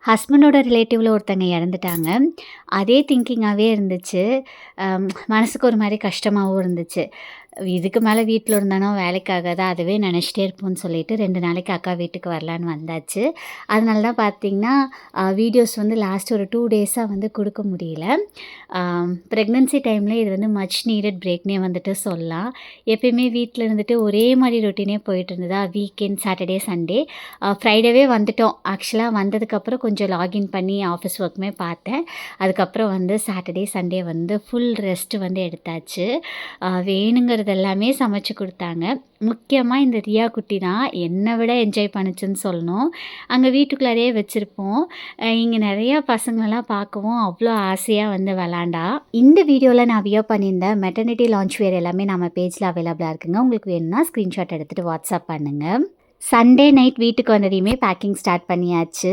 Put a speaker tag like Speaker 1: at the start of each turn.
Speaker 1: ஹஸ்பண்டோட ரிலேட்டிவ்ல ஒருத்தங்க இறந்துட்டாங்க. அதே திங்கிங்காவே இருந்துச்சு. மனசுக்கு ஒரு மாரி கஷ்டமாவும் இருந்துச்சு. இதுக்கு மேல வீட்ல இருந்தோன்னா வேலைக்கு ஆகாது. அதுவே நெனச்சிட்டே இருப்போம்ன்னு சொல்லிட்டு 2 நாளைக்கு அக்கா வீட்டுக்கு வரலான்னு வந்தாச்சு. அதனால தான் பார்த்தீங்கன்னா, வீடியோஸ் வந்து லாஸ்ட் ஒரு 2 டேஸா வந்து குடுக்க முடியல. ப்ரெக்னன்சி டைம்ல இது வந்து மச் நீடட் பிரேக்னே வந்துட்டு சொல்லலாம். எப்பயுமே வீட்ல இருந்துட்டு ஒரே மாரி ரொட்டீனே போயிட்டு இருந்ததா, வீக்கெண்ட் சாட்டர்டே, சண்டே. ஃப்ரைடேவே வந்துட்டோம். ஆக்சுவலா வந்ததுக்கப்புறம் கொஞ்சம் லாகின் பண்ணி ஆஃபீஸ் ஒர்க்குமே பார்த்தேன். அதுக்கப்புறம் வந்து சாட்டர்டே, சண்டே வந்து ஃபுல் ரெஸ்ட் வந்து எடுத்தாச்சு. வேணுங்கிறது எல்லாமே சமைச்சு குடுத்தாங்க. முக்கியமா இந்த ரியா குட்டி தான் என்ன விட என்ஜாய் பண்ணுச்சுன்னு சொல்லணும். அங்க வீட்டுக்குள்ளாரயே வச்சிருப்போம். இங்க நெறையா பசங்களலாம் பார்க்கவும் அவ்ளோ ஆசையா வந்து வெளாண்டா. இந்த வீடியோல நான் வியர் பண்ணியிருந்த மெட்டர்னிட்டி லான்ச் வியர் எல்லாமே நம்ம பேஜ்ல அவைலபிளா இருக்குங்க. உங்களுக்கு வேணும்னா ஸ்க்ரீன்ஷாட் எடுத்துட்டு வாட்ஸ்அப் பண்ணுங்க. சண்டே நைட் வீட்டுக்கு வந்ததையுமே பேக்கிங் ஸ்டார்ட் பண்ணியாச்சு.